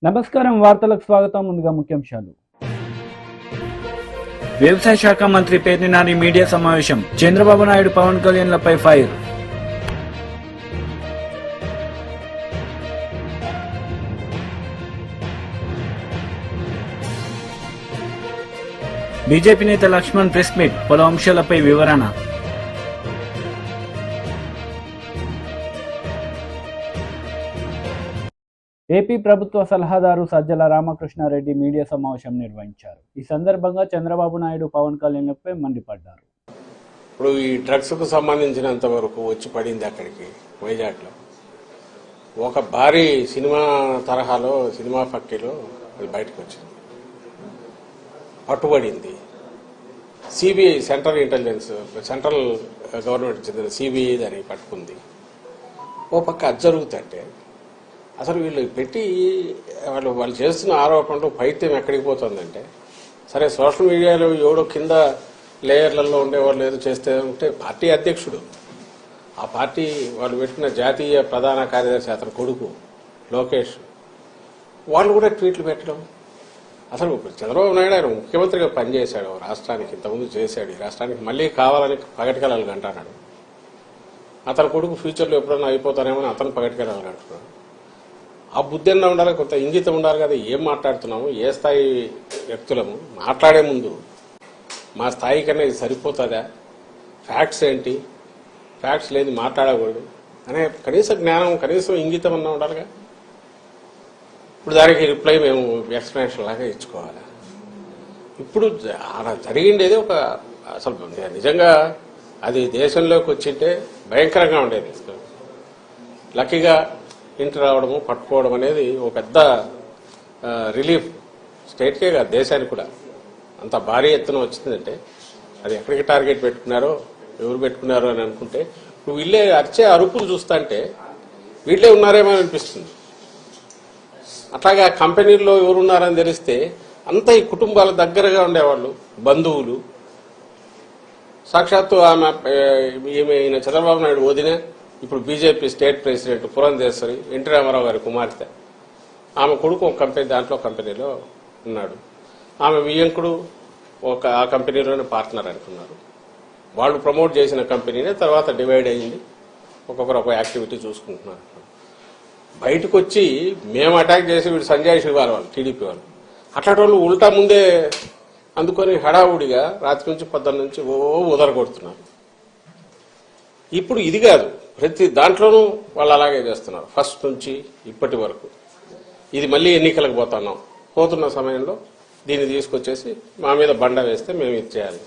నమస్కారం, వార్తలకు స్వాగతం. ముందుగా ముఖ్యాంశాలు. వ్యవసాయ శాఖ మంత్రి పేర్ని నాని మీడియా సమావేశం. చంద్రబాబు నాయుడు పవన్ కళ్యాణ్లపై ఫైర్. బీజేపీ నేత లక్ష్మణ్ ప్రెస్ మీట్, పలు అంశాలపై వివరణ. ఏపీ ప్రభుత్వ సలహాదారు సజ్జల రామకృష్ణారెడ్డి మీడియా సమావేశం నిర్వహించారు. ఈ సందర్భంగా చంద్రబాబు నాయుడు పవన్ కళ్యాణ్లపై మండిపడ్డారు. ఇప్పుడు ఈ డ్రగ్స్కు సంబంధించినంత వరకు వచ్చి పడింది అక్కడికి వైజాగ్లో ఒక భారీ సినిమా తరహాలో సినిమా ఫ్యాక్టరీలో అది బయటకు వచ్చింది, పట్టుబడింది. CBI central intelligence central government చెందిన సిబిఐ దాన్ని పట్టుకుంది. ఓ పక్క అది జరుగుతుంటే అసలు వీళ్ళు పెట్టి వాళ్ళు చేస్తున్న ఆరోపణలు పైత్యం ఎక్కడికి పోతుందంటే, సరే సోషల్ మీడియాలో ఎవడో కింద లేయర్లలో ఉండేవాళ్ళు ఏదో చేస్తే ఉంటే పార్టీ అధ్యక్షుడు, ఆ పార్టీ వాళ్ళు పెట్టిన జాతీయ ప్రధాన కార్యదర్శి అతని కొడుకు లోకేష్, వాళ్ళు కూడా ట్వీట్లు పెట్టడం. అసలు చంద్రబాబు నాయుడు ఆయన ముఖ్యమంత్రిగా పనిచేశాడు రాష్ట్రానికి, ఇంతకుముందు చేశాడు. ఈ రాష్ట్రానికి మళ్ళీ కావాలని పగటికెళ్ళాలి అంటున్నాడు. అతని కొడుకు ఫ్యూచర్లో ఎప్పుడన్నా అయిపోతానేమో అతను పగటికెళ్ళాలి అంటున్నాడు. ఆ బుద్ధి అన్నా ఉండాలి, కొంత ఇంగితం ఉండాలి కదా. ఏం మాట్లాడుతున్నాము, ఏ స్థాయి వ్యక్తులము, మాట్లాడే ముందు మా స్థాయి కన్నా ఇది సరిపోతుందా, ఫ్యాక్ట్స్ ఏంటి, ఫ్యాక్ట్స్ లేదు మాట్లాడకూడదు అనే కనీస జ్ఞానం, కనీసం ఇంగితం అన్నా ఉండాలిగా. ఇప్పుడు దానికి రిప్లై మేము ఎక్స్ప్లెనేషన్ లాగా ఇచ్చుకోవాలి. ఇప్పుడు అలా జరిగిండేది ఒక అసలు నిజంగా అది దేశంలోకి వచ్చింటే భయంకరంగా ఉండేది. లక్కీగా ఇంటి రావడము పట్టుకోవడం అనేది ఒక పెద్ద రిలీఫ్ స్టేట్కే కాదు దేశానికి కూడా. అంత భారీ ఎత్తున వచ్చిందంటే అది ఎక్కడికి టార్గెట్ పెట్టుకున్నారో, ఎవరు పెట్టుకున్నారో అని అనుకుంటే ఇప్పుడు వీళ్ళే అరిచే అరుపులు చూస్తుంటే వీళ్ళే ఉన్నారేమో అనిపిస్తుంది. అట్లాగే కంపెనీల్లో ఎవరు ఉన్నారని తెలిస్తే అంతా ఈ కుటుంబాల దగ్గరగా ఉండేవాళ్ళు, బంధువులు. సాక్షాత్తు ఆమె ఈయన చంద్రబాబు నాయుడు వదిన, ఇప్పుడు BJP state president Purandeswari, NT Rama Rao గారి కుమార్తె, ఆమె కొడుకు ఒక కంపెనీ దాంట్లో కంపెనీలో ఉన్నాడు. ఆమె వియ్యంకుడు ఆ కంపెనీలోనే పార్ట్నర్ అనుకున్నారు. వాళ్ళు ప్రమోట్ చేసిన కంపెనీనే తర్వాత డివైడ్ అయ్యింది, ఒక్కొక్కరు ఒక యాక్టివిటీ చూసుకుంటున్నారు. బయటకు వచ్చి మేము అటాక్ చేసి వీడు సంజయ్ శివార్ వాళ్ళు టీడీపీ వాళ్ళు అట్లాంటి వాళ్ళు ఉల్టా ముందే అందుకొని హడావుడిగా రాత్రి నుంచి పొద్దున్న నుంచి ఉదరగొడుతున్నారు. ఇప్పుడు ఇది కాదు, ప్రతి దాంట్లోనూ వాళ్ళు అలాగే చేస్తున్నారు ఫస్ట్ నుంచి ఇప్పటి వరకు. ఇది మళ్ళీ ఎన్నికలకు పోతున్న సమయంలో దీన్ని తీసుకొచ్చేసి మా మీద బండ వేస్తే మేము ఇది చేయాలి.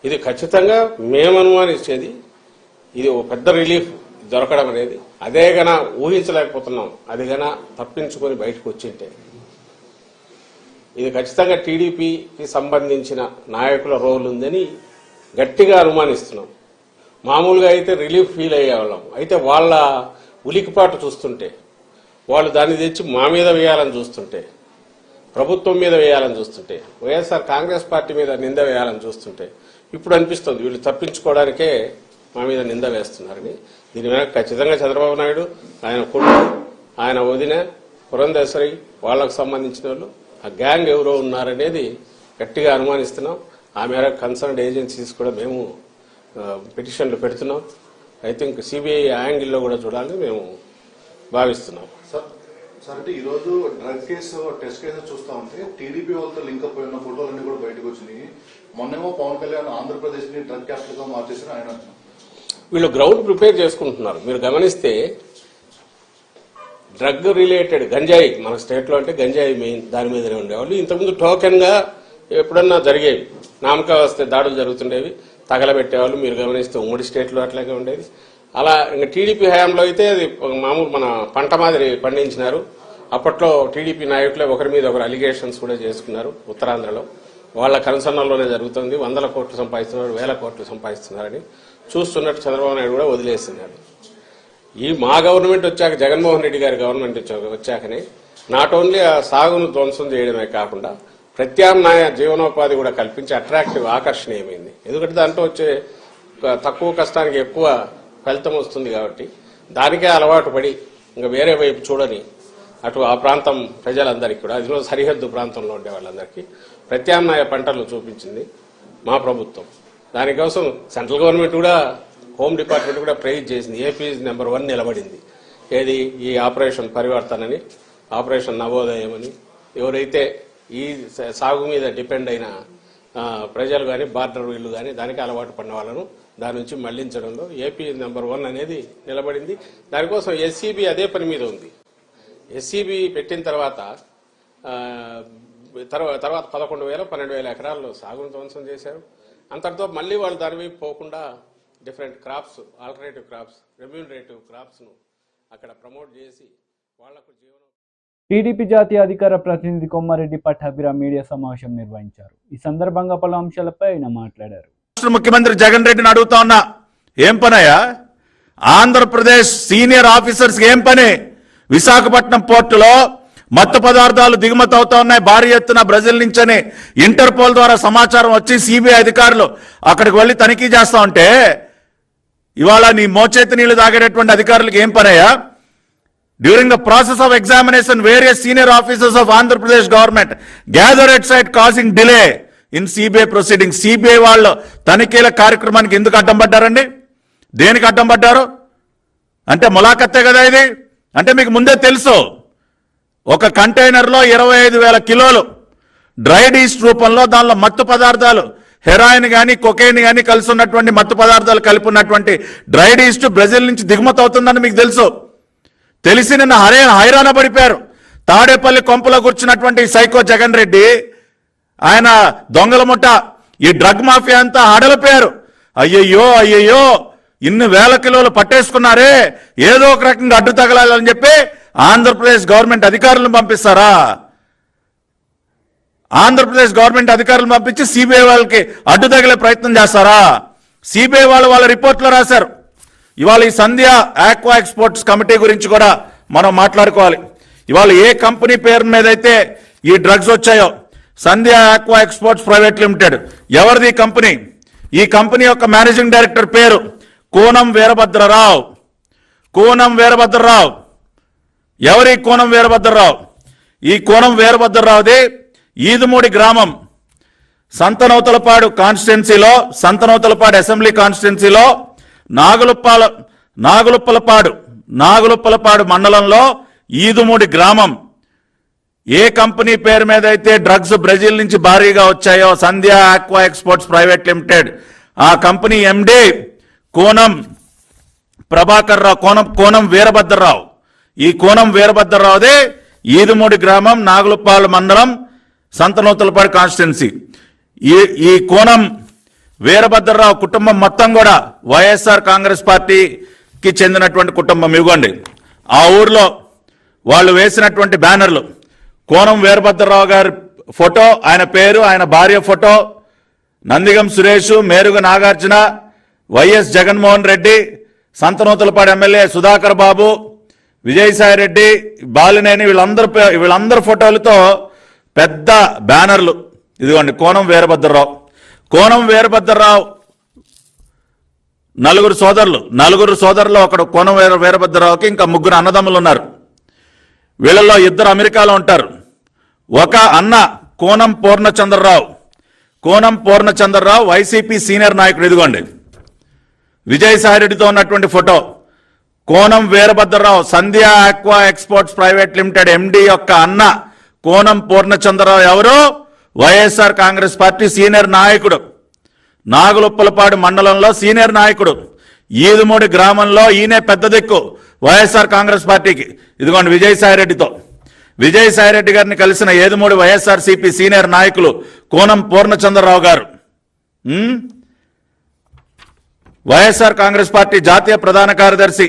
ఇది ఖచ్చితంగా మేము అనుమానించేది. ఇది ఒక పెద్ద రిలీఫ్ దొరకడం అనేది. అదే గన ఊహించలేకపోతున్నాం. అది గన తప్పించుకొని బయటకు వచ్చింటే ఇది ఖచ్చితంగా టీడీపీకి సంబంధించిన నాయకుల రోల్ ఉందని గట్టిగా అనుమానిస్తున్నాం. మామూలుగా అయితే రిలీఫ్ ఫీల్ అయ్యేవాళ్ళం. అయితే వాళ్ళ ఉలికిపాటు చూస్తుంటే, వాళ్ళు దాన్ని తెచ్చి మా మీద వేయాలని చూస్తుంటే, ప్రభుత్వం మీద వేయాలని చూస్తుంటే, వైఎస్ఆర్ కాంగ్రెస్ పార్టీ మీద నింద వేయాలని చూస్తుంటే ఇప్పుడు అనిపిస్తుంది వీళ్ళు తప్పించుకోవడానికే మా మీద నింద వేస్తున్నారని. దీని మీద ఖచ్చితంగా చంద్రబాబు నాయుడు, ఆయన కొడుకు, ఆయన వదిన పురంధేశ్వరి, వాళ్లకు సంబంధించిన వాళ్ళు, ఆ గ్యాంగ్ ఎవరో ఉన్నారనేది గట్టిగా అనుమానిస్తున్నాం. ఆ మేర కన్సర్న్డ్ ఏజెన్సీస్ కూడా మేము పిటిషన్లు పెడుతున్నాం. ఐ థింక్ సిబిఐ యాంగిల్లో కూడా చూడాలని మేము భావిస్తున్నాం. సార్ అంటే ఈ రోజు డ్రగ్ కేసు టెస్ట్ కేసు చూస్తా ఉంటే టీడీపీ వాళ్ళతో లింక్ అప్ అయిన ఫోటోలన్నీ కూడా బయటకు వచ్చినాయి. మొన్నేమో పవన్ కళ్యాణ్ ఆంధ్రప్రదేశ్ ని డ్రగ్ క్యాపిటల్ గా మార్చేసిన ఆయన వీళ్ళు గ్రౌండ్ ప్రిపేర్ చేసుకుంటున్నారు. మీరు గమనిస్తే డ్రగ్ రిలేటెడ్ గంజాయి మన స్టేట్ లో అంటే గంజాయి మెయిన్, దాని మీదనే ఉండేవాళ్ళు. ఇంతకుముందు టోకెన్ గా ఎప్పుడన్నా జరిగేవి, నామకా వస్తే దాడులు జరుగుతుండేవి, తగలబెట్టేవాళ్ళు. మీరు గమనిస్తే ఉమ్మడి స్టేట్లో అట్లాగే ఉండేది. అలా ఇంకా టీడీపీ హయాంలో అయితే అది మామూలు మన పంట మాదిరి పండించినారు. అప్పట్లో టీడీపీ నాయకులే ఒకరి మీద ఒకరు అలిగేషన్స్ కూడా చేసుకున్నారు. ఉత్తరాంధ్రలో వాళ్ళ కన్సర్న్లోనే జరుగుతుంది. 100 కోట్లు సంపాదిస్తున్నారు, 1000 కోట్లు సంపాదిస్తున్నారని చూస్తున్నట్టు చంద్రబాబు నాయుడు కూడా వదిలేస్తున్నారు. ఈ మా గవర్నమెంట్ వచ్చాక, జగన్మోహన్ రెడ్డి గారి గవర్నమెంట్ వచ్చాకనే నాట్ ఓన్లీ ఆ సాగును ధ్వంసం చేయడమే కాకుండా ప్రత్యామ్నాయ జీవనోపాధి కూడా కల్పించి అట్రాక్టివ్, ఆకర్షణీయమైంది. ఎందుకంటే దాంట్లో వచ్చే తక్కువ కష్టానికి ఎక్కువ ఫలితం వస్తుంది కాబట్టి దానికే అలవాటు పడి ఇంకా వేరే వైపు చూడని అటు ఆ ప్రాంతం ప్రజలందరికీ కూడా, అందులో సరిహద్దు ప్రాంతంలో ఉండే వాళ్ళందరికీ ప్రత్యామ్నాయ పంటలు చూపించింది మా ప్రభుత్వం. దానికోసం సెంట్రల్ గవర్నమెంట్ కూడా, హోమ్ డిపార్ట్మెంట్ కూడా ప్రైజ్ చేసింది. ఏపీ నెంబర్ 1 నిలబడింది. ఏది ఈ ఆపరేషన్ పరివర్తన అని, ఆపరేషన్ నవోదయం అని. ఎవరైతే ఈ సాగు మీద డిపెండ్ అయిన ప్రజలు కానీ, బార్డర్ వీళ్ళు కానీ దానికి అలవాటు పడిన వాళ్ళను దాని నుంచి మళ్లించడంలో ఏపీ నెంబర్ 1 అనేది నిలబడింది. దానికోసం ఎస్సీబీ అదే పని మీద ఉంది. ఎస్సీబీ పెట్టిన తర్వాత 11,000-12,000 ఎకరాల్లో సాగును ధ్వంసం చేశారు. అంతటితో మళ్ళీ వాళ్ళు దాని వైపు పోకుండా different crops, alternative crops, remunerative క్రాప్స్ను అక్కడ ప్రమోట్ చేసి వాళ్లకు జీవనం. టీడీపీ జాతీయ అధికార ప్రతినిధి కొమ్మారెడ్డి పట్టాభిరామ్ మీడియా సమావేశం నిర్వహించారు. ఈ సందర్భంగా పలు అంశాలపై ఆయన మాట్లాడారు. ముఖ్యమంత్రి జగన్ రెడ్డిని అడుగుతా ఉన్నా, ఏం పనయ్యా? ఆంధ్రప్రదేశ్ సీనియర్ ఆఫీసర్స్ ఏం పని? విశాఖపట్నం పోర్టులో మత్తు పదార్థాలు దిగుమతి అవుతా ఉన్నాయి భారీ ఎత్తున బ్రెజిల్ నుంచని ఇంటర్పోల్ ద్వారా సమాచారం వచ్చి సిబిఐ అధికారులు అక్కడికి వెళ్లి తనిఖీ చేస్తా ఉంటే ఇవాళ నీ మోచేతి నీళ్లు తాగేటటువంటి అధికారులకు ఏం పనయ్యా? During the process of examination, various senior officers of Andhra Pradesh government gathered at site causing delay in CBI proceedings. CBI వాళ్ళు తనిఖీల కార్యక్రమానికి ఎందుకు అడ్డం పడ్డారండి? దేనికి అడ్డం పడ్డారు? అంటే ములాఖత్తే కదా ఇది. అంటే మీకు ముందే తెలుసు, ఒక కంటైనర్లో 25,000 కిలోలు డ్రైడ్ ఈస్ట్ రూపంలో దానిలో మత్తు పదార్థాలు, హెరాయిన్ కానీ కొకైన్ కానీ కలిసి ఉన్నటువంటి మత్తు పదార్థాలు కలిపి ఉన్నటువంటి డ్రైడ్ ఈస్ట్ బ్రెజిల్ నుంచి దిగుమతి అవుతుందని మీకు తెలుసు. తెలిసి నిన్న హైరాణ పడిపోయారు. తాడేపల్లి కొంపలో కూర్చున్నటువంటి సైకో జగన్ రెడ్డి, ఆయన దొంగల ముఠ, ఈ డ్రగ్ మాఫియా అంతా హడలిపోయారు. అయ్యయ్యో ఇన్ని వేల కిలోలు పట్టేసుకున్నారే, ఏదో ఒక రకంగా అడ్డు తగలాలని చెప్పి ఆంధ్రప్రదేశ్ గవర్నమెంట్ అధికారులను పంపిస్తారా? ఆంధ్రప్రదేశ్ గవర్నమెంట్ అధికారులను పంపించి సిబిఐ వాళ్ళకి అడ్డు తగిలే ప్రయత్నం చేస్తారా? సిబిఐ వాళ్ళు వాళ్ళ రిపోర్ట్లో రాశారు. ఇవాళ ఈ సంధ్య ఆక్వా ఎక్స్పోర్ట్స్ కమిటీ గురించి కూడా మనం మాట్లాడుకోవాలి. ఇవాళ ఏ కంపెనీ పేరు మీద అయితే ఈ డ్రగ్స్ వచ్చాయో, సంధ్య ఆక్వా ఎక్స్పోర్ట్స్ ప్రైవేట్ లిమిటెడ్, ఎవరిది ఈ కంపెనీ? ఈ కంపెనీ యొక్క మేనేజింగ్ డైరెక్టర్ పేరు కోనం వీరభద్రరావు. కోనం వీరభద్రరావు ఎవరి? కోనం వీరభద్రరావు. ఈ కోనం వీరభద్రరావుది ఈదుమూడి గ్రామం, సంతనూతలపాడు కాన్స్టిట్యున్సీలో, సంతనూతలపాడు అసెంబ్లీ కాన్స్టిట్యున్సీలో నాగులుప్పలపాడు మండలంలో ఈదుమూడి గ్రామం. ఏ కంపెనీ పేరు మీద అయితే డ్రగ్స్ బ్రెజిల్ నుంచి భారీగా వచ్చాయో, సంధ్య ఆక్వా ఎక్స్పోర్ట్స్ ప్రైవేట్ లిమిటెడ్, ఆ కంపెనీ ఎండి కోనం ప్రభాకర్ రావు, కోనం వీరభద్రరావు. ఈ కోనం వీరభద్రరావుదే ఈదుమూడి గ్రామం, నాగులుప్పాల మండలం, సంతనూతలపాడు కాన్స్టిట్యున్సీ. ఈ కోనం వీరభద్రరావు కుటుంబం మొత్తం కూడా వైఎస్ఆర్ కాంగ్రెస్ పార్టీకి చెందినటువంటి కుటుంబం. ఇవ్వండి ఆ ఊర్లో వాళ్ళు వేసినటువంటి బ్యానర్లు, కోనం వీరభద్రరావు గారి ఫోటో, ఆయన పేరు, ఆయన భార్య photo, Nandigam Suresh, Meruga Nagarjuna, YS Jaganmohan Reddy, Santhanuthalapadu MLA Sudhakar Babu, Vijayasai Reddy, Balineni, వీళ్ళందరి ఫోటోలతో పెద్ద బ్యానర్లు. ఇదిగోండి కోనం వీరభద్రరావు. కోనం వీరభద్రరావు నలుగురు సోదరులు, ఒకడు కోనం వీరభద్రరావుకి ఇంకా 3 అన్నదమ్ములు ఉన్నారు. వీళ్ళల్లో 2 అమెరికాలో ఉంటారు. ఒక అన్న కోనం పూర్ణచంద్రరావు వైసీపీ సీనియర్ నాయకుడు. ఇదిగోండి విజయసాయిరెడ్డితో ఉన్నటువంటి photo. Konam Veerabhadrarao Sandhya aqua exports private limited MD యొక్క అన్న కోనం పూర్ణచంద్రరావు ఎవరు? వైఎస్ఆర్ కాంగ్రెస్ పార్టీ సీనియర్ నాయకుడు, నాగులుప్పలపాడు మండలంలో సీనియర్ నాయకుడు, ఈదుమూడి గ్రామంలో ఈయనే పెద్ద దిక్కు వైఎస్ఆర్ కాంగ్రెస్ పార్టీకి. ఇదిగోండి విజయసాయిరెడ్డి గారిని కలిసిన ఈదుమూడి వైఎస్ఆర్సీపీ సీనియర్ నాయకులు కోనం పూర్ణచంద్రరావు గారు. వైఎస్ఆర్ కాంగ్రెస్ పార్టీ జాతీయ ప్రధాన కార్యదర్శి,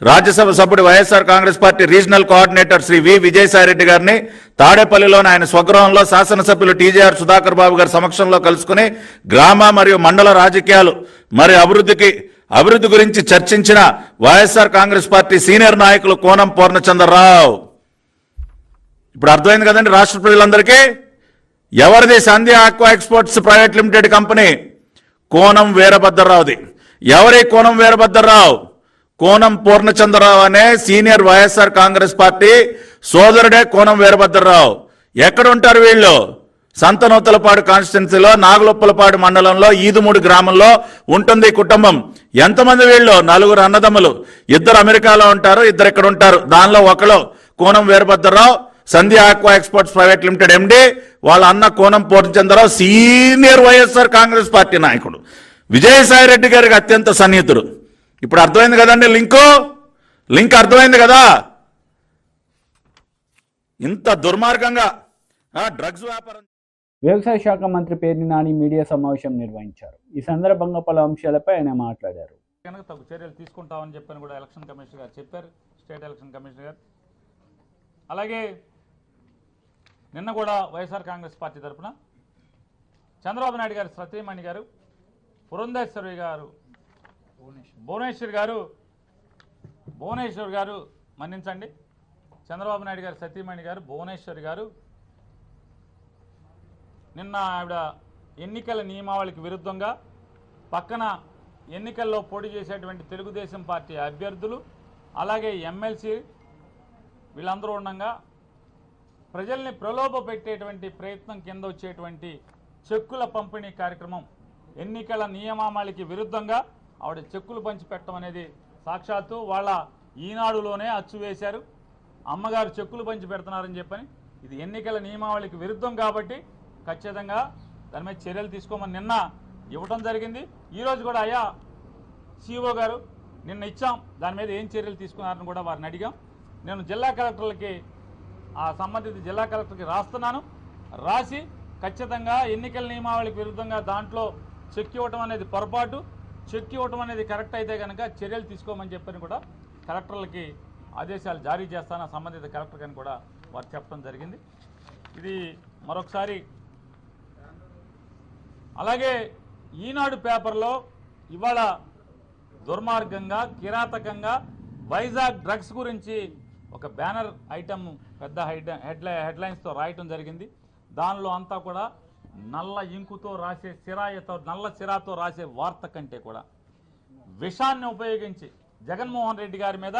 రాజ్యసభ సభ్యుడు, YSR Congress party regional coordinator Shri వి విజయసాయిరెడ్డి గారిని తాడేపల్లిలోని ఆయన స్వగృహంలో శాసనసభ్యులు టీజేఆర్ సుధాకర్ బాబు గారి సమక్షంలో కలుసుకుని గ్రామ మరియు మండల రాజకీయాలు మరియు అభివృద్ధి గురించి చర్చించిన వైఎస్ఆర్ కాంగ్రెస్ పార్టీ సీనియర్ నాయకులు కోనం పూర్ణచంద్రరావు. ఇప్పుడు అర్థమైంది కదండి రాష్ట్ర ప్రజలందరికీ ఎవరిది Sandhya aqua exports private limited company? Konam వీరభద్రరావుది. ఎవరి కోనం వీరభద్రరావు? కోనం పూర్ణచంద్రరావు అనే సీనియర్ వైఎస్ఆర్ కాంగ్రెస్ పార్టీ సోదరుడే కోనం వీరభద్రరావు. ఎక్కడుంటారు వీళ్ళు? సంతనూతలపాడు కాన్స్టిట్యున్సీలో నాగులొప్పలపాడు మండలంలో ఈదుమూడి గ్రామంలో ఉంటుంది ఈ కుటుంబం. ఎంతమంది వీళ్ళు? 4 అన్నదమ్ములు. 2 అమెరికాలో ఉంటారు, 2 ఇక్కడ ఉంటారు. దానిలో ఒకరు Konam Veerabhadrarao, Sandhya aqua exports private limited MD. వాళ్ళ అన్న Konam Poornachandrarao senior YSR Congress party నాయకుడు, విజయసాయి రెడ్డి గారికి అత్యంత సన్నిహితుడు. ఇప్పుడు అర్థమైంది కదండి లింక్ అర్థమైంది కదా? ఇంత దుర్మార్గంగా డ్రగ్స్ వ్యాపారం. వ్యవసాయ శాఖ మంత్రి పేర్ని నాని మీడియా సమావేశం నిర్వహించారు. ఈ సందర్భంగా పలు అంశాలపై ఆయన మాట్లాడారు. కనుక తగు చర్యలు తీసుకుంటామని చెప్పని కూడా ఎలక్షన్ కమిషనర్ గారు చెప్పారు, స్టేట్ ఎలక్షన్ కమిషనర్ గారు. అలాగే నిన్న కూడా వైఎస్ఆర్ కాంగ్రెస్ పార్టీ తరఫున చంద్రబాబు నాయుడు గారు సతీమణి గారు పురంధేశ్వరి గారు భువనేశ్వర్ గారు మన్నించండి, చంద్రబాబు నాయుడు గారు సతీమణి గారు భువనేశ్వరి గారు నిన్న ఆవిడ ఎన్నికల నియమావళికి విరుద్ధంగా పక్కన ఎన్నికల్లో పోటీ చేసేటువంటి తెలుగుదేశం పార్టీ అభ్యర్థులు అలాగే ఎమ్మెల్సీ వీళ్ళందరూ ఉండగా ప్రజల్ని ప్రలోభ పెట్టేటువంటి ప్రయత్నం కింద వచ్చేటువంటి చెక్కుల పంపిణీ కార్యక్రమం, ఎన్నికల నియమావళికి విరుద్ధంగా ఆవిడ చెక్కులు పంచిపెట్టడం అనేది సాక్షాత్తు వాళ్ళ ఈనాడులోనే అచ్చు వేశారు. అమ్మగారు చెక్కులు పంచి పెడుతున్నారని చెప్పని ఇది ఎన్నికల నియమావళికి విరుద్ధం కాబట్టి ఖచ్చితంగా దాని మీద చర్యలు తీసుకోమని నిన్న ఇవ్వటం జరిగింది. ఈరోజు కూడా అయ్యా సిఇఓ గారు నిన్న ఇచ్చాం, దాని మీద ఏం చర్యలు తీసుకున్నారని కూడా వారిని అడిగాం. నేను జిల్లా కలెక్టర్లకి ఆ సంబంధిత జిల్లా కలెక్టర్కి రాస్తున్నాను, రాసి ఖచ్చితంగా ఎన్నికల నియమావళికి విరుద్ధంగా దాంట్లో చెక్ ఇవ్వటం అనేది పొరపాటు, చెక్ ఇవ్వటం అనేది కరెక్ట్ అయితే కనుక చర్యలు తీసుకోమని చెప్పని కూడా కలెక్టర్లకి ఆదేశాలు జారీ చేస్తాను సంబంధిత కలెక్టర్ అని కూడా వారు చెప్పడం జరిగింది. ఇది మరొకసారి. అలాగే ఈనాడు పేపర్లో ఇవాళ దుర్మార్గంగా కిరాతకంగా వైజాగ్ డ్రగ్స్ గురించి ఒక బ్యానర్ ఐటమ్ పెద్ద హెడ్లైన్స్తో రాయటం జరిగింది. దానిలో అంతా కూడా నల్ల ఇంకుతో రాసే నల్ల సిరాతో రాసే వార్త కంటే కూడా విషాన్ని ఉపయోగించి జగన్మోహన్ రెడ్డి గారి మీద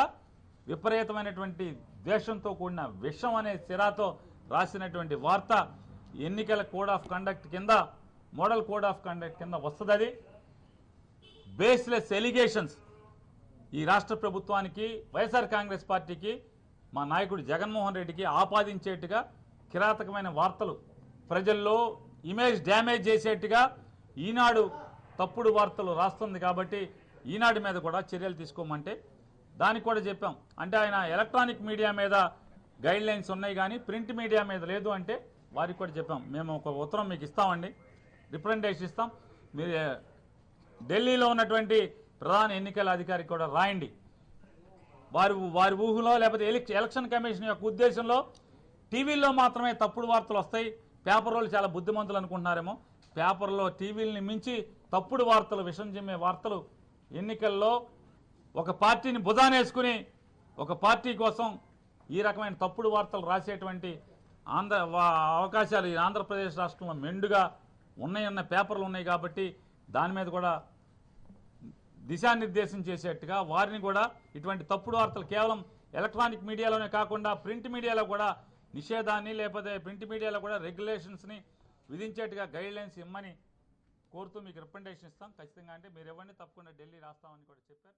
విపరీతమైనటువంటి ద్వేషంతో కూడిన విషం అనే సిరాతో రాసినటువంటి వార్త ఎన్నికల కోడ్ ఆఫ్ కండక్ట్ కింద, మోడల్ కోడ్ ఆఫ్ కండక్ట్ కింద వస్తుంది. అది బేస్లెస్ ఎలిగేషన్స్ ఈ రాష్ట్ర ప్రభుత్వానికి, వైఎస్ఆర్ కాంగ్రెస్ పార్టీకి, మా నాయకుడు జగన్మోహన్ రెడ్డికి ఆపాదించేట్టుగా కిరాతకమైన వార్తలు ప్రజల్లో ఇమేజ్ డ్యామేజ్ చేసేట్టుగా ఈనాడు తప్పుడు వార్తలు రాస్తుంది. కాబట్టి ఈనాడు మీద కూడా చర్యలు తీసుకోమంటే దానికి కూడా చెప్పాం. అంటే ఆయన ఎలక్ట్రానిక్ మీడియా మీద గైడ్ లైన్స్ ఉన్నాయి కానీ ప్రింట్ మీడియా మీద లేదు అంటే వారికి కూడా చెప్పాం. మేము ఒక ఉత్తరం మీకు ఇస్తామండి, రిప్రజెంటేషన్ ఇస్తాం, మీరు ఢిల్లీలో ఉన్నటువంటి ప్రధాన ఎన్నికల అధికారికి కూడా రాయండి. వారి ఊహలో లేకపోతే ఎలక్షన్ కమిషన్ యొక్క ఉద్దేశంలో టీవీల్లో మాత్రమే తప్పుడు వార్తలు వస్తాయి, పేపర్ వాళ్ళు చాలా బుద్ధిమంతులు అనుకుంటున్నారేమో. పేపర్లో టీవీలని మించి తప్పుడు వార్తలు, విషం చిమ్మే వార్తలు ఎన్నికల్లో ఒక పార్టీని భుజానేసుకుని ఒక పార్టీ కోసం ఈ రకమైన తప్పుడు వార్తలు రాసేటువంటి అవకాశాలు ఈ ఆంధ్రప్రదేశ్ రాష్ట్రంలో మెండుగా ఉన్నాయన్న పేపర్లు ఉన్నాయి. కాబట్టి దాని మీద కూడా దిశానిర్దేశం చేసేట్టుగా వారిని కూడా ఇటువంటి తప్పుడు వార్తలు కేవలం ఎలక్ట్రానిక్ మీడియాలోనే కాకుండా ప్రింట్ మీడియాలో కూడా నిషేధాన్ని, లేకపోతే ప్రింట్ మీడియాలో కూడా రెగ్యులేషన్స్ని విధించేట్టుగా గైడ్ లైన్స్ ఇమ్మని కోరుతూ మీకు రిప్రజెంటేషన్ ఇస్తాం ఖచ్చితంగా. అంటే మీరు ఇవ్వండి, తప్పకుండా ఢిల్లీ రాస్తామని కూడా చెప్పారు.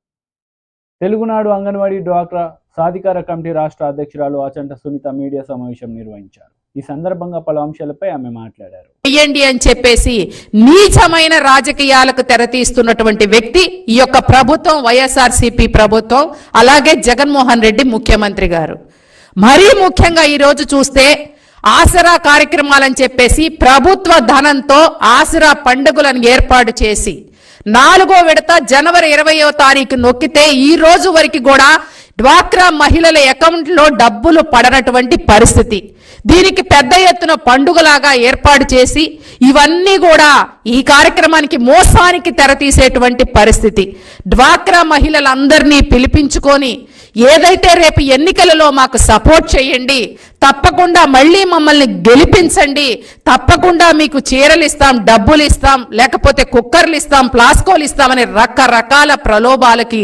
తెలుగునాడు అంగన్వాడీ డ్వాక్రా సాధికార కమిటీ రాష్ట్ర అధ్యక్షురాలు ఆచంట సునీత మీడియా సమావేశం నిర్వహించారు. ఈ సందర్భంగా పలు అంశాలపై ఆమె మాట్లాడారు. చెయ్యండి అని చెప్పేసి నీచమైన రాజకీయాలకు తెరతీస్తున్నటువంటి వ్యక్తి ఈ యొక్క ప్రభుత్వం, వైఎస్ఆర్సీపీ ప్రభుత్వం, అలాగే జగన్మోహన్ రెడ్డి ముఖ్యమంత్రి గారు. మరీ ముఖ్యంగా ఈరోజు చూస్తే ఆసరా కార్యక్రమాలని చెప్పేసి ప్రభుత్వ ధనంతో ఆసరా పండుగలను ఏర్పాటు చేసి 4వ విడత జనవరి 20వ తారీఖు నొక్కితే ఈ రోజు వరకు కూడా డ్వాక్రా మహిళల అకౌంట్లో డబ్బులు పడనటువంటి పరిస్థితి. దీనికి పెద్ద ఎత్తున పండుగలాగా ఏర్పాటు చేసి ఇవన్నీ కూడా ఈ కార్యక్రమానికి మోసానికి తెరతీసేటువంటి పరిస్థితి. డ్వాక్రా మహిళలందరినీ పిలిపించుకొని ఏదైతే రేపు ఎన్నికలలో మాకు సపోర్ట్ చేయండి, తప్పకుండా మళ్ళీ మమ్మల్ని గెలిపించండి, తప్పకుండా మీకు చీరలు ఇస్తాం, డబ్బులు ఇస్తాం, లేకపోతే కుక్కర్లు ఇస్తాం, ప్లాస్కోలు ఇస్తామని రకరకాల ప్రలోభాలకి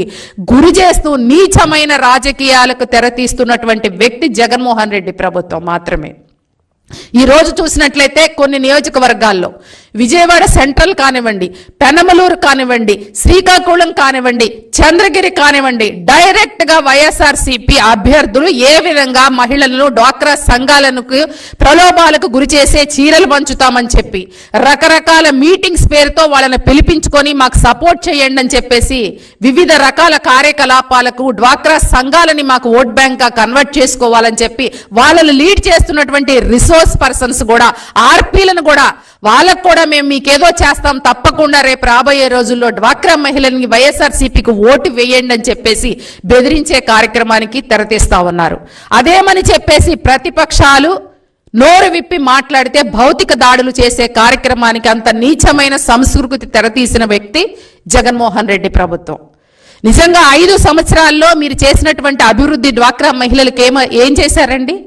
గురి చేస్తూ నీచమైన రాజకీయాలకు తెరతీస్తున్నటువంటి వ్యక్తి జగన్మోహన్ రెడ్డి ప్రభుత్వం మాత్రమే. ఈ రోజు చూసినట్లయితే కొన్ని నియోజకవర్గాల్లో విజయవాడ సెంట్రల్ కానివ్వండి, పెనమలూరు కానివ్వండి, శ్రీకాకుళం కానివ్వండి, చంద్రగిరి కానివ్వండి, డైరెక్ట్ గా వైఎస్ఆర్సీపీ అభ్యర్థులు ఏ విధంగా మహిళలను డ్వాక్రా సంఘాలను ప్రలోభాలకు గురి చేసే చీరలు పంచుతామని చెప్పి రకరకాల మీటింగ్స్ పేరుతో వాళ్ళని పిలిపించుకొని మాకు సపోర్ట్ చేయండి అని చెప్పేసి వివిధ రకాల కార్యకలాపాలకు డ్వాక్రా సంఘాలని మాకు ఓట్ బ్యాంక్ గా కన్వర్ట్ చేసుకోవాలని చెప్పి వాళ్ళని లీడ్ చేస్తున్నటువంటి రిసోర్స్ పర్సన్స్ కూడా, ఆర్పీలను కూడా, వాళ్ళకు కూడా మేము మీకేదో చేస్తాం, తప్పకుండా రేపు రాబోయే రోజుల్లో డ్వాక్రా మహిళల్ని వైఎస్ఆర్సీపీకి ఓటు వేయండి అని చెప్పేసి బెదిరించే కార్యక్రమానికి తెరతీస్తా ఉన్నారు. అదేమని చెప్పేసి ప్రతిపక్షాలు నోరు విప్పి మాట్లాడితే భౌతిక దాడులు చేసే కార్యక్రమానికి అంత నీచమైన సంస్కృతి తెరతీసిన వ్యక్తి జగన్మోహన్ రెడ్డి ప్రభుత్వం. నిజంగా 5 సంవత్సరాల్లో మీరు చేసినటువంటి అభివృద్ధి డ్వాక్రా మహిళలకు ఏం చేశారండి?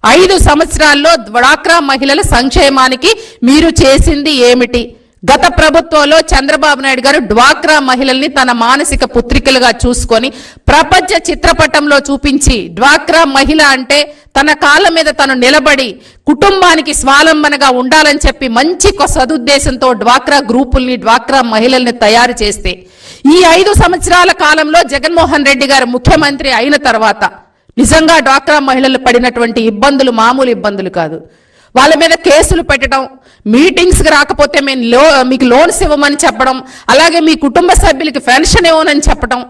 5 సంవత్సరాల్లో డ్వాక్రా మహిళల సంక్షేమానికి మీరు చేసింది ఏమిటి? గత ప్రభుత్వంలో చంద్రబాబు నాయుడు గారు డ్వాక్రా మహిళల్ని తన మానసిక పుత్రికలుగా చూసుకొని ప్రపంచ చిత్రపటంలో చూపించి డ్వాక్రా మహిళ అంటే తన కాళ్ళ మీద తను నిలబడి కుటుంబానికి స్వాలంబనగా ఉండాలని చెప్పి మంచి సదుద్దేశంతో డ్వాక్రా గ్రూపుల్ని, డ్వాక్రా మహిళల్ని తయారు చేస్తే ఈ 5 సంవత్సరాల కాలంలో జగన్మోహన్ రెడ్డి గారు ముఖ్యమంత్రి అయిన తర్వాత నిజంగా డ్వాక్రా మహిళలు పడినటువంటి ఇబ్బందులు మామూలు ఇబ్బందులు కాదు. వాళ్ళ మీద కేసులు పెట్టడం, మీటింగ్స్కి రాకపోతే మేము మీకు లోన్స్ ఇవ్వమని చెప్పడం, అలాగే మీ కుటుంబ సభ్యులకి పెన్షన్ ఇవ్వనని చెప్పడం,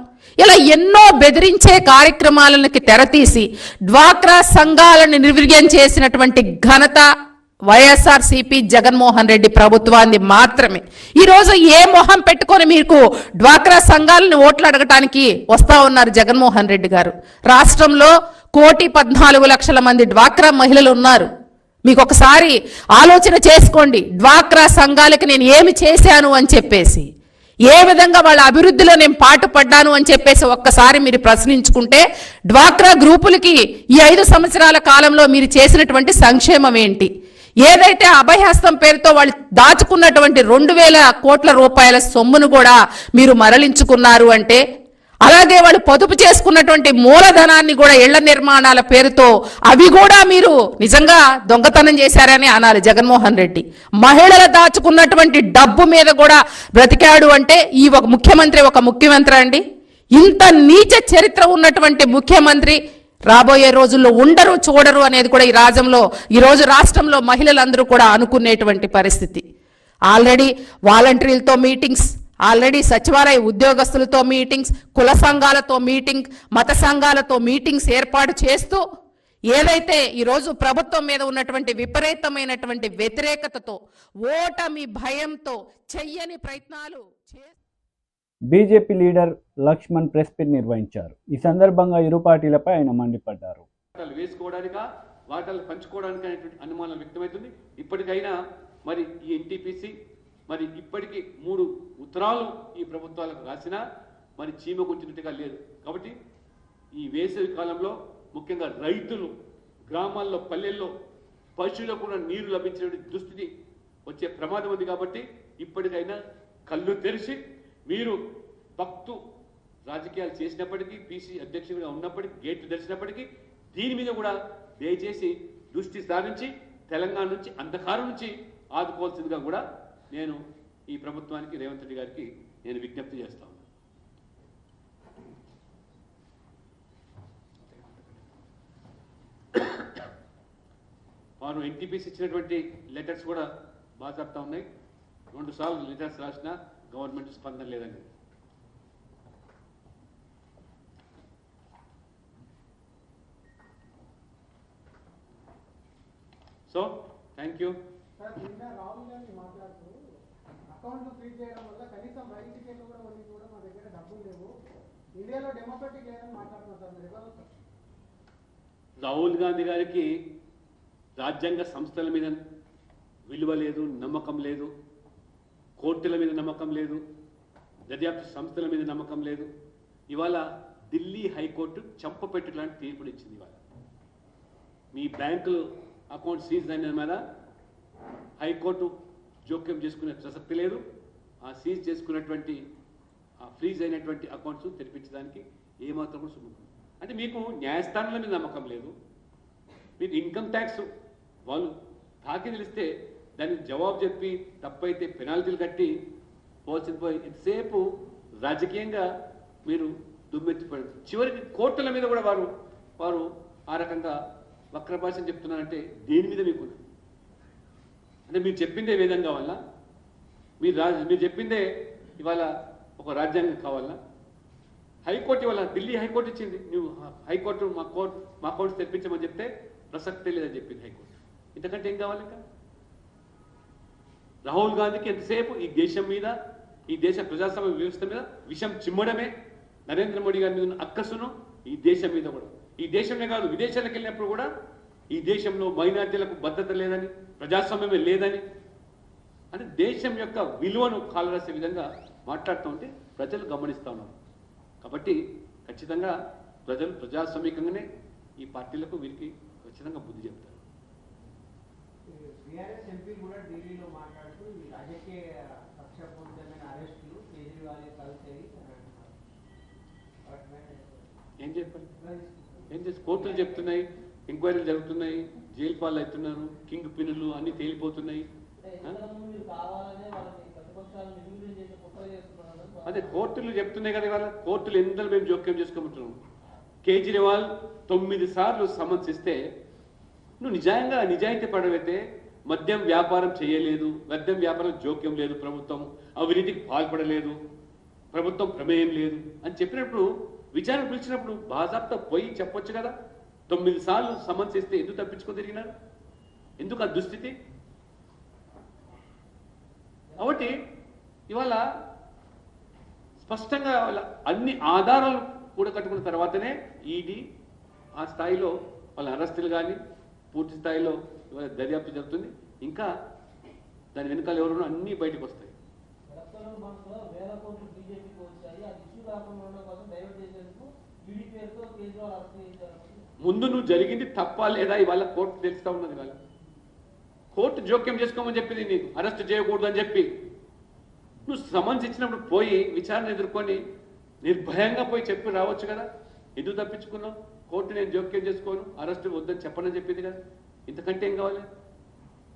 ఇలా ఎన్నో బెదిరించే కార్యక్రమాలకి తెరతీసి డ్వాక్రా సంఘాలను నిర్వీర్యం చేసినటువంటి ఘనత వైఎస్ఆర్సీపీ జగన్మోహన్ రెడ్డి ప్రభుత్వాన్ని మాత్రమే. ఈ రోజు ఏ మొహం పెట్టుకొని మీకు డ్వాక్రా సంఘాలను ఓట్లు అడగటానికి వస్తా ఉన్నారు జగన్మోహన్ రెడ్డి గారు? రాష్ట్రంలో 1,14,00,000 మంది డ్వాక్రా మహిళలు ఉన్నారు. మీకు ఒకసారి ఆలోచన చేసుకోండి, డ్వాక్రా సంఘాలకి నేను ఏమి చేశాను అని చెప్పేసి, ఏ విధంగా వాళ్ళ అభివృద్ధిలో నేను పాటుపడ్డాను అని చెప్పేసి ఒక్కసారి మీరు ప్రశ్నించుకుంటే డ్వాక్రా గ్రూపులకి ఈ 5 సంవత్సరాల కాలంలో మీరు చేసినటువంటి సంక్షేమం ఏంటి? ఏదైతే అభయహస్తం పేరుతో వాళ్ళు దాచుకున్నటువంటి 2,000 కోట్ల రూపాయల సొమ్మును కూడా మీరు మరలించుకున్నారు అంటే, అలాగే వాళ్ళు పొదుపు చేసుకున్నటువంటి మూలధనాన్ని కూడా ఇళ్ల నిర్మాణాల పేరుతో అవి కూడా మీరు నిజంగా దొంగతనం చేశారని అనాలి జగన్మోహన్ రెడ్డి. మహిళలు దాచుకున్నటువంటి డబ్బు మీద కూడా బ్రతికాడు అంటే ఈ ఒక ముఖ్యమంత్రి అండి? ఇంత నీచ చరిత్ర ఉన్నటువంటి ముఖ్యమంత్రి రాబోయే రోజుల్లో ఉండరు, చూడరు అనేది కూడా ఈ రోజు రాష్ట్రంలో మహిళలందరూ కూడా అనుకునేటువంటి పరిస్థితి. ఆల్రెడీ వాలంటీర్లతో మీటింగ్స్, ఆల్రెడీ సచివాలయ ఉద్యోగస్తులతో మీటింగ్స్, కుల సంఘాలతో మీటింగ్, మత సంఘాలతో మీటింగ్స్ ఏర్పాటు చేస్తూ ఏదైతే ఈరోజు ప్రభుత్వం మీద ఉన్నటువంటి విపరీతమైనటువంటి వ్యతిరేకతతో, ఓటమి భయంతో చెయ్యని ప్రయత్నాలు BJP leader Laxman press meet నిర్వహించారు. ఈ సందర్భంగా ఇరు పార్టీలపై ఆయన మండిపడ్డారు. వేసుకోవడానిక వాటాలు పంచుకోవడానికి అనేటువంటి అనుమానం వ్యక్తమవుతుంది. ఇప్పటికైనా మరి ఈ ఎన్టీపీసీ మరి ఇప్పటికీ 3 ఉత్తరాలు ఈ ప్రభుత్వాలకు రాసినా మరి చీమ కూర్చున్నట్టుగా లేదు. కాబట్టి ఈ వేసవి కాలంలో ముఖ్యంగా రైతులు గ్రామాల్లో, పల్లెల్లో పశువులకు కూడా నీరు లభించే దుస్థితి వచ్చే ప్రమాదం ఉంది. కాబట్టి ఇప్పటికైనా కళ్ళు తెరిచి మీరు భక్తు రాజకీయాలు చేసినప్పటికీ, పీసీ అధ్యక్షుడిగా ఉన్నప్పటికీ, గేట్లు తెరిచినప్పటికీ దీని మీద కూడా దయచేసి దృష్టి సారించి తెలంగాణ నుంచి, అంధకారం నుంచి ఆదుకోవాల్సిందిగా కూడా నేను ఈ ప్రభుత్వానికి, రేవంత్ రెడ్డి గారికి నేను విజ్ఞప్తి చేస్తాను. వారు ఎన్టీపీసీ ఇచ్చినటువంటి లెటర్స్ కూడా బాగా చెప్తా ఉన్నాయి. 2 సార్లు లెటర్స్ రాసినా గవర్నమెంట్ స్పందన లేదండి. So thank you. Rahul Gandhi మాట్లాడుతూ అకౌంట్ ఫీడ్ చేయడం వల్ల కనీసం రైతు టికెట్లు కూడా మా దగ్గర డబ్బులు లేవు, ఇండియాలో డెమోక్రటిక్ లేదని మాట్లాడుతున్నారు సార్. రాహుల్ గాంధీ గారికి రాజ్యాంగ సంస్థల మీద విలువ లేదు, నమ్మకం లేదు. కోర్టుల మీద నమ్మకం లేదు, దర్యాప్తు సంస్థల మీద నమ్మకం లేదు. ఇవాళ ఢిల్లీ హైకోర్టు చంపపెట్టు లాంటి తీర్పునిచ్చింది. ఇవాళ మీ బ్యాంకులు అకౌంట్ సీజ్ అయిన మీద హైకోర్టు జోక్యం చేసుకునే ప్రసక్తి లేదు. ఆ సీజ్ చేసుకున్నటువంటి ఆ ఫ్రీజ్ అయినటువంటి అకౌంట్స్ తెరిపించడానికి ఏమాత్రం కూడా సుముఖం. అంటే మీకు న్యాయస్థానాల మీద నమ్మకం లేదు. మీకు ఇన్కమ్ ట్యాక్స్ వాళ్ళు తాకి తెలిస్తే దానికి జవాబు చెప్పి తప్పైతే పెనాల్టీలు కట్టి పోల్సింది పోయి ఎంతసేపు రాజకీయంగా మీరు దుమ్మెత్తిపోయారు. చివరికి కోర్టుల మీద కూడా వారు ఆ రకంగా వక్ర భాషను చెప్తున్నారంటే దేని మీద మీకు అంటే మీరు చెప్పిందే వేదం కావాలా? మీరు చెప్పిందే ఇవాళ ఒక రాజ్యాంగం కావాలా? హైకోర్టు ఇవాళ ఢిల్లీ హైకోర్టు ఇచ్చింది, నువ్వు హైకోర్టు మా అకౌంట్స్ తెప్పించమని చెప్తే ప్రసక్తే లేదని చెప్పింది హైకోర్టు. ఇంతకంటే ఏం కావాలి? ఇంకా రాహుల్ గాంధీకి ఎంతసేపు ఈ దేశం మీద, ఈ దేశ ప్రజాస్వామ్య వ్యవస్థ మీద విషం చిమ్మడమే. నరేంద్ర మోడీ గారి మీద ఉన్న అక్కసును ఈ దేశం మీద కూడా, ఈ దేశమే కాదు విదేశాలకు వెళ్ళినప్పుడు కూడా ఈ దేశంలో మైనార్టీలకు భద్రత లేదని, ప్రజాస్వామ్యమే లేదని, అంటే దేశం యొక్క విలువను కాలరాసే విధంగా మాట్లాడుతూ ఉంటే ప్రజలు గమనిస్తూ ఉన్నారు. కాబట్టి ఖచ్చితంగా ప్రజలు ప్రజాస్వామికంగానే ఈ పార్టీలకు వీరికి ఖచ్చితంగా బుద్ధి చెప్తారు. బీఆర్ఎస్ ఎంపీ కూడా ఢిల్లీలో మాట్లాడుతూ ఈ రాజకీయ కక్షపూరితమైన అరెస్టులు కేజ్రీవాల్ కలిసేది ఏం చెప్పండి? ఏం చేసి కోర్టులు చెప్తున్నాయి, ఎంక్వైరీలు జరుగుతున్నాయి, జైలు పాలు అవుతున్నారు, కింగ్ పిన్నులు అన్ని తేలిపోతున్నాయి. అదే కోర్టులు చెప్తున్నాయి కదా. ఇవాళ కోర్టులు ఎందులో మేము జోక్యం చేసుకోమంటున్నాం. కేజ్రీవాల్ 9 సార్లు సమన్స్ ఇస్తే నువ్వు నిజాయితీ పడవైతే మద్యం వ్యాపారం చేయలేదు, మద్యం వ్యాపారం జోక్యం లేదు, ప్రభుత్వం అవినీతికి పాల్పడలేదు, ప్రభుత్వం ప్రమేయం లేదు అని చెప్పినప్పుడు విచారణ పిలిచినప్పుడు బాజాబ్తా పోయి చెప్పొచ్చు కదా. 9 సార్లు సమన్స్ ఇస్తే ఎందుకు తప్పించుకొని తిరిగినారు? ఎందుకు ఆ దుస్థితి? కాబట్టి ఇవాళ స్పష్టంగా అన్ని ఆధారాలు కూడా కట్టుకున్న తర్వాతనే ఈడీ ఆ స్థాయిలో వాళ్ళ అరెస్టులు కానీ పూర్తి స్థాయిలో ఇవాళ దర్యాప్తు జరుగుతుంది. ఇంకా దాని వెనుకాల ఎవరు అన్నీ బయటకు వస్తాయి. ముందు నువ్వు జరిగింది తప్ప లేదా ఇవాళ కోర్టు తెలుస్తా ఉన్నది. ఇవాళ కోర్టు జోక్యం చేసుకోమని చెప్పింది నీకు, అరెస్ట్ చేయకూడదు అని చెప్పి. నువ్వు సమన్స్ ఇచ్చినప్పుడు పోయి విచారణ ఎదుర్కొని నిర్భయంగా పోయి చెప్పి రావచ్చు కదా. ఎందుకు తప్పించుకున్నావు? కోర్టు నేను జోక్యం చేసుకోను, అరెస్టు వద్దని చెప్పనని చెప్పింది కదా. ఇంతకంటే ఏం కావాలి?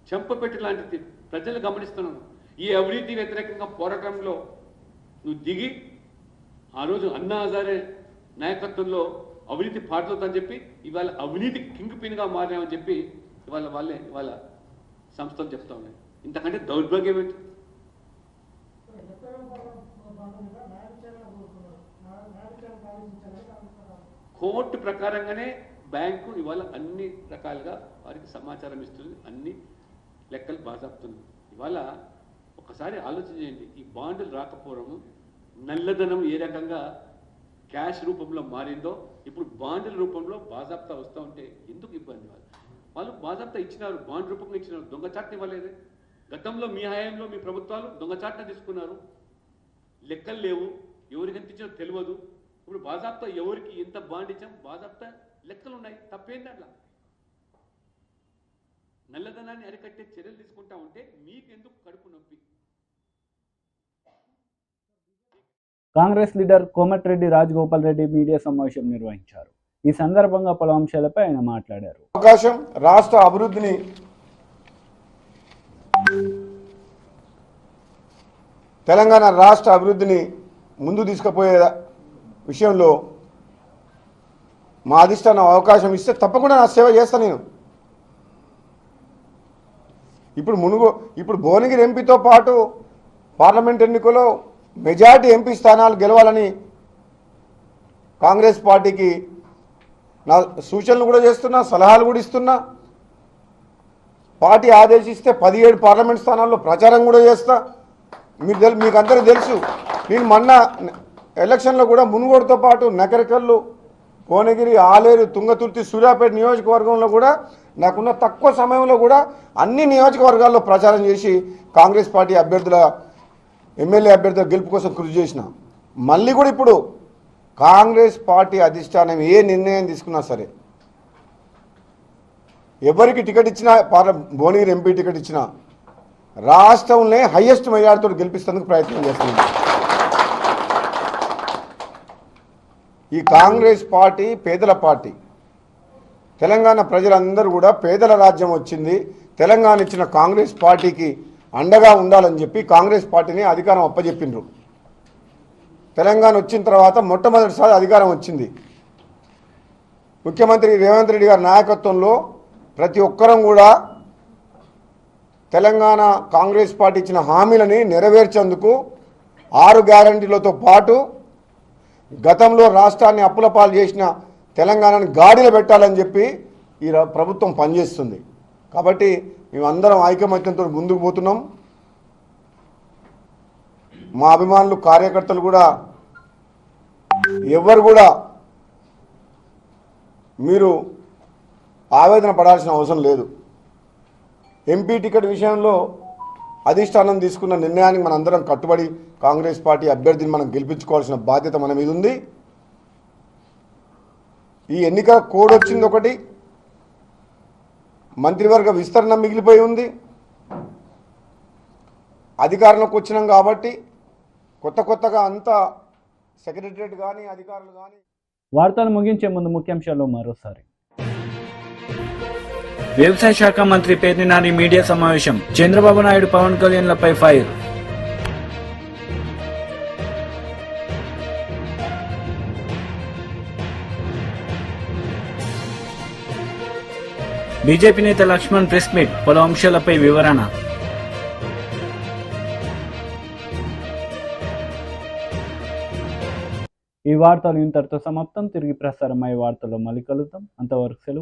చెంపపెట్టు లాంటిది ప్రజలు గమనిస్తున్నాను. ఈ అవినీతి వ్యతిరేకంగా పోరాటంలో నువ్వు దిగి ఆ రోజు అన్నా హజారే నాయకత్వంలో అవినీతి పాడుతుందని చెప్పి ఇవాళ అవినీతి కింగ్ పిన్గా మారామని చెప్పి ఇవాళ సంస్థలు చెప్తా ఉన్నాయి. ఇంతకంటే దౌర్భాగ్యం ఏంటి? కోర్టు ప్రకారంగానే బ్యాంకు ఇవాళ అన్ని రకాలుగా వారికి సమాచారం ఇస్తుంది, అన్ని లెక్కలు బాజాపుతుంది. ఇవాళ ఒకసారి ఆలోచన చేయండి. ఈ బాండ్లు రాకపోవడము, నల్లధనం ఏ రకంగా క్యాష్ రూపంలో మారిందో ఇప్పుడు బాండ్ల రూపంలో బాజాప్తా వస్తూ ఉంటే ఎందుకు ఇబ్బంది? వాళ్ళు బాజాప్తా ఇచ్చినారు, బాండ్ రూపంగా ఇచ్చినారు, దొంగచాట్ని ఇవ్వలేదు. గతంలో మీ హయాంలో మీ ప్రభుత్వాలు దొంగచాట్న తీసుకున్నారు, లెక్కలు లేవు, ఎవరికి ఎంత ఇచ్చినా తెలియదు. ఇప్పుడు బాజాప్తా ఎవరికి ఎంత బాండ్ ఇచ్చాం బాజాప్తా లెక్కలు ఉన్నాయి. తప్పేంది అట్లా? నల్లధనాన్ని అరికట్టే చర్యలు తీసుకుంటా ఉంటే మీకు ఎందుకు కడుపు నొప్పి? కాంగ్రెస్ లీడర్ కోమటిరెడ్డి రాజగోపాల్ రెడ్డి మీడియా సమావేశం నిర్వహించారు. ఈ సందర్భంగా పలు అంశాలపై ఆయన మాట్లాడారు. అవకాశం రాష్ట్ర అభివృద్ధిని తెలంగాణ రాష్ట్ర అభివృద్ధిని ముందు తీసుకుపోయే విషయంలో మా అధిష్టానం అవకాశం ఇస్తే తప్పకుండా నా సేవ చేస్తాను నేను. ఇప్పుడు భువనగిరి ఎంపీతో పాటు పార్లమెంట్ ఎన్నికల్లో మెజార్టీ ఎంపీ స్థానాలు గెలవాలని కాంగ్రెస్ పార్టీకి నా సూచనలు కూడా చేస్తున్నా, సలహాలు కూడా ఇస్తున్నా. పార్టీ ఆదేశిస్తే 17 పార్లమెంట్ స్థానాల్లో ప్రచారం కూడా చేస్తా. మీకు అందరూ తెలుసు, నేను మొన్న ఎలక్షన్లో కూడా మునుగోడుతో పాటు నకరికల్లు, భువనగిరి, ఆలేరు, తుంగతుర్తి, సూర్యాపేట నియోజకవర్గంలో కూడా నాకున్న తక్కువ సమయంలో కూడా అన్ని నియోజకవర్గాల్లో ప్రచారం చేసి కాంగ్రెస్ పార్టీ అభ్యర్థుల ఎమ్మెల్యే అభ్యర్థుల గెలుపు కోసం కృషి చేసిన. మళ్ళీ కూడా ఇప్పుడు కాంగ్రెస్ పార్టీ అధిష్టానం ఏ నిర్ణయం తీసుకున్నా సరే, ఎవరికి టికెట్ ఇచ్చినా, భువనగిరి ఎంపీ టికెట్ ఇచ్చినా రాష్ట్రంలో హైయెస్ట్ మెజార్టీతో గెలిపిస్తేందుకు ప్రయత్నం చేస్తుంది. ఈ కాంగ్రెస్ పార్టీ పేదల పార్టీ. తెలంగాణ ప్రజలందరూ కూడా పేదల రాజ్యం వచ్చింది, తెలంగాణ ఇచ్చిన కాంగ్రెస్ పార్టీకి అండగా ఉండాలని చెప్పి కాంగ్రెస్ పార్టీని అధికారం అప్పచెప్పిండ్రు. తెలంగాణ వచ్చిన తర్వాత మొట్టమొదటిసారి అధికారం వచ్చింది. ముఖ్యమంత్రి రేవంత్ రెడ్డి గారి నాయకత్వంలో ప్రతి ఒక్కరం కూడా తెలంగాణ కాంగ్రెస్ పార్టీ ఇచ్చిన హామీలని నెరవేర్చేందుకు 6 గ్యారంటీలతో పాటు గతంలో రాష్ట్రాన్ని అప్పుల పాలు చేసిన తెలంగాణని గాడిలో పెట్టాలని చెప్పి ఈ ప్రభుత్వం పనిచేస్తుంది. కాబట్టి మేమందరం ఐకమత్యంతో ముందుకు పోతున్నాం. మా అభిమానులు, కార్యకర్తలు కూడా ఎవరు కూడా మీరు ఆవేదన పడాల్సిన అవసరం లేదు. ఎంపీ టికెట్ విషయంలో అధిష్టానం తీసుకున్న నిర్ణయానికి మనందరం కట్టుబడి కాంగ్రెస్ పార్టీ అభ్యర్థిని మనం గెలిపించుకోవాల్సిన బాధ్యత మన మీద ఉంది. ఈ ఎన్నికల కోడ్ వచ్చింది ఒకటి, మంత్రివర్గ విస్తరణ మిగిలిపోయి ఉంది. అధికారంలోకి వచ్చినాం కాబట్టి కొత్తగా అంతా సెక్రటరియట్ కానీ అధికారులు కానీ. వార్తలు ముగించే ముందు ముఖ్యాంశాలు మరోసారి. వ్యవసాయ శాఖ మంత్రి పేర్ని నాని మీడియా సమావేశం. చంద్రబాబు నాయుడు పవన్ కళ్యాణ్లపై ఫైర్. బీజేపీ నేత లక్ష్మణ్ ప్రెస్ మీట్, పలు అంశాలపై వివరణ. ఈ వార్తలు ఇంతటితో సమాప్తం. తిరిగి ప్రసారమయ్యే వార్తల్లో మళ్ళీ కలుద్దాం. అంతవరకు సెలవు.